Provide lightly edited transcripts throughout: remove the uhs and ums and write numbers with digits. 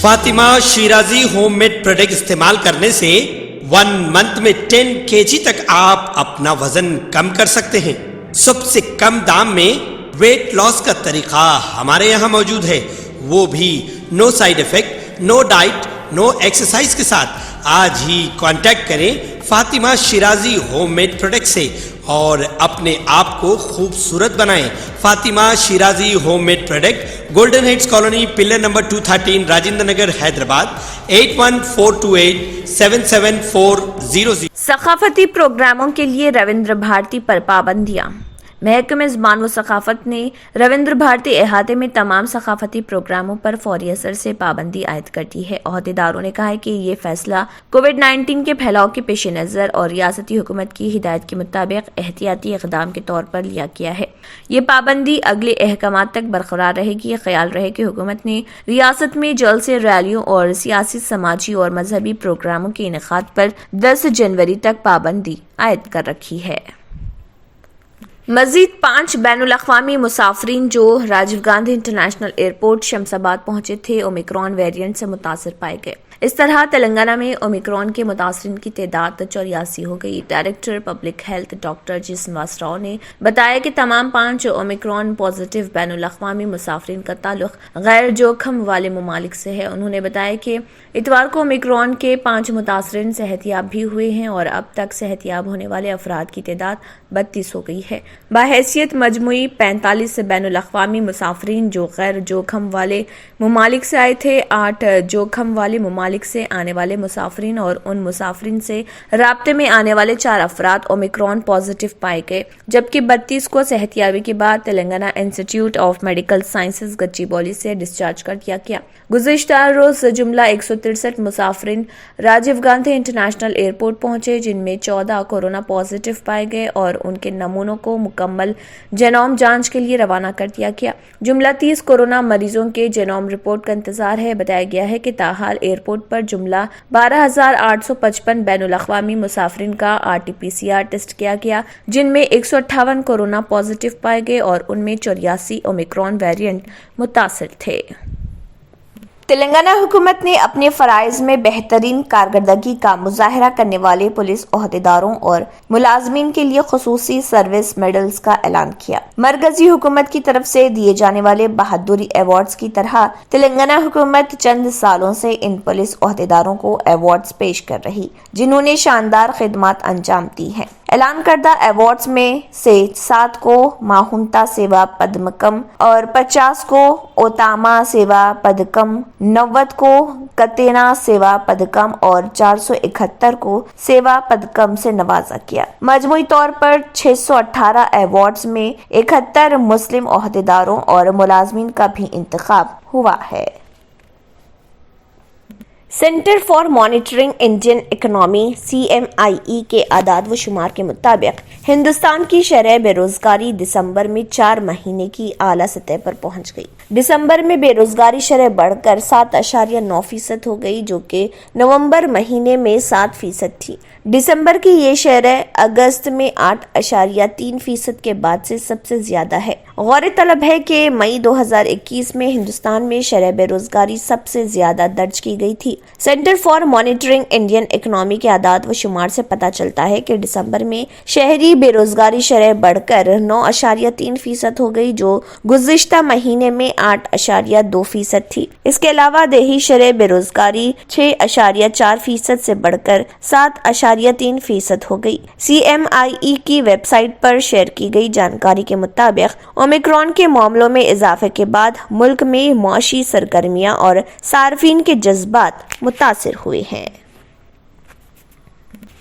Fatima Shirazi home made product استعمال کرنے سے 1 منتھ میں 10 kg تک آپ اپنا وزن کم کر سکتے ہیں۔ سب سے کم دام میں ویٹ لاس کا طریقہ ہمارے یہاں موجود ہے، وہ بھی no side effect, no diet, no exercise کے ساتھ۔ آج ہی کانٹیکٹ کریں Fatima Shirazi home made product سے اور اپنے آپ کو خوبصورت بنائیں۔ Fatima Shirazi home made product, golden heights colony, pillar number 213، Rajendra Nagar, Hyderabad, 8142877400۔ ثقافتی پروگراموں کے لیے روندر بھارتی پر پابندیاں۔ محکمہ زبان و ثقافت نے روندر بھارتی احاطے میں تمام ثقافتی پروگراموں پر فوری اثر سے پابندی عائد کر دی ہے۔ عہدیداروں نے کہا ہے کہ یہ فیصلہ کووڈ-19 کے پھیلاؤ کے پیش نظر اور ریاستی حکومت کی ہدایت کے مطابق احتیاطی اقدام کے طور پر لیا گیا ہے۔ یہ پابندی اگلے احکامات تک برقرار رہے گی۔ خیال رہے کہ حکومت نے ریاست میں جلد سے ریلیوں اور سیاسی، سماجی اور مذہبی پروگراموں کے انعقاد پر 10 جنوری تک پابندی عائد کر رکھی ہے۔ مزید 5 بین الاقوامی مسافرین جو راجیو گاندھی انٹرنیشنل ایئرپورٹ شمس آباد پہنچے تھے، اومیکرون ویریئنٹ سے متاثر پائے گئے۔ اس طرح تلنگانہ میں اومیکرون کے متاثرین کی تعداد 84 ہو گئی۔ ڈائریکٹر پبلک ہیلتھ ڈاکٹر جی سنواس راؤ نے بتایا کہ تمام 5 اومیکرون پازیٹیو بین الاقوامی مسافرین کا تعلق غیر جوخم والے ممالک سے ہے۔ انہوں نے بتایا کہ اتوار کو اومیکرون کے 5 متاثرین صحت یاب بھی ہوئے ہیں اور اب تک صحت یاب ہونے والے افراد کی تعداد 32 ہو گئی ہے۔ بحیثیت مجموعی 45 بین الاقوامی مسافرین جو غیر جوخم والے ممالک سے آئے تھے، 8 جوخم والے ممالک سے آنے والے مسافرین اور ان مسافرین سے رابطے میں آنے والے 4 افراد اومیکرون پازیٹیو پائے گئے، جبکہ 32 کو صحت یابی کے بعد Telangana institute of medical sciences Gachibowli سے ڈسچارج کر دیا گیا۔ گزشتہ روز جملہ 163 مسافرین راجیو گاندھی انٹرنیشنل ایئرپورٹ پہنچے، جن میں 14 کورونا پازیٹیو پائے گئے اور ان کے نمونوں کو مکمل جینوم جانچ کے لیے روانہ کر دیا گیا۔ جملہ 30 کورونا مریضوں کے جینوم رپورٹ کا انتظار ہے۔ بتایا گیا ہے کہ تاحال ایئرپورٹ پر جملہ 12,855 بین الاقوامی مسافرین کا RT-PCR ٹیسٹ کیا گیا، جن میں 158 کورونا پازیٹیو پائے گئے اور ان میں 84 اومیکرون ویریئنٹ متاثر تھے۔ تلنگانہ حکومت نے اپنے فرائض میں بہترین کارکردگی کا مظاہرہ کرنے والے پولیس عہدیداروں اور ملازمین کے لیے خصوصی سروس میڈلز کا اعلان کیا۔ مرکزی حکومت کی طرف سے دیے جانے والے بہادری ایوارڈز کی طرح تلنگانہ حکومت چند سالوں سے ان پولیس عہدیداروں کو ایوارڈز پیش کر رہی جنہوں نے شاندار خدمات انجام دی ہیں۔ اعلان کردہ ایوارڈز میں سے 7 کو ماہونتا سیوا پدمکم اور 50 کو اوتاما سیوا پدکم، 90 کو کتینا سیوا پدکم اور 471 کو سیوا پدکم سے نوازا گیا۔ مجموعی طور پر 618 ایوارڈز میں 71 مسلم عہدیداروں اور ملازمین کا بھی انتخاب ہوا ہے۔ Centre for monitoring Indian economy CMIE کے اعداد و شمار کے مطابق ہندوستان کی شرح بے روزگاری دسمبر میں 4 مہینے کی اعلیٰ سطح پر پہنچ گئی۔ دسمبر میں بے روزگاری شرح بڑھ کر 7.9% ہو گئی، جو کہ نومبر مہینے میں 7% تھی۔ دسمبر کی یہ شرح اگست میں 8.3% کے بعد سے سب سے زیادہ ہے۔ غور طلب ہے کہ مئی 2021 میں ہندوستان میں شرح بے روزگاری سب سے زیادہ درج کی گئی تھی۔ Centre for monitoring Indian economy کے اعداد و شمار سے پتہ چلتا ہے کہ دسمبر میں شہری بے روزگاری شرح بڑھ کر 9.3% ہو گئی، جو گزشتہ مہینے میں 8.2% تھی۔ اس کے علاوہ دیہی شرح بے روزگاری 6.4% سے بڑھ کر 7.3% ہو گئی۔ CMIE کی ویب سائٹ پر شیئر کی گئی جانکاری کے مطابق اومیکرون کے معاملوں میں اضافے کے بعد ملک میں معاشی سرگرمیاں اور صارفین کے جذبات متاثر ہوئے ہیں۔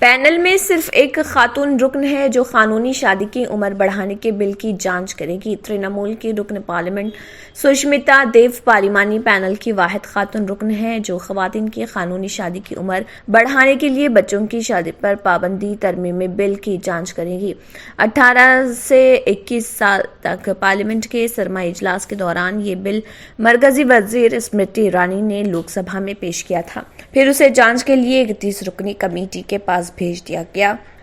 پینل میں صرف ایک خاتون رکن ہے جو قانونی شادی کی عمر بڑھانے کے بل کی جانچ کرے گی۔ ترنمول کی رکن پارلیمنٹ سشمتا دیو پارلیمانی پینل کی واحد خاتون رکن ہے جو خواتین کی قانونی شادی کی عمر بڑھانے کے لیے بچوں کی شادی پر پابندی ترمیمی بل کی جانچ کرے گی۔ 18 سے 21 سال تک پارلیمنٹ کے سرمائی اجلاس کے دوران یہ بل مرکزی وزیر اسمرتی ایرانی نے لوک سبھا میں پیش کیا تھا، پھر اسے جانچ کے لیے ایک 30 رکنی کمیٹی کے پاس بھیج دیا گیا۔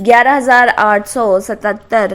11,877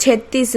36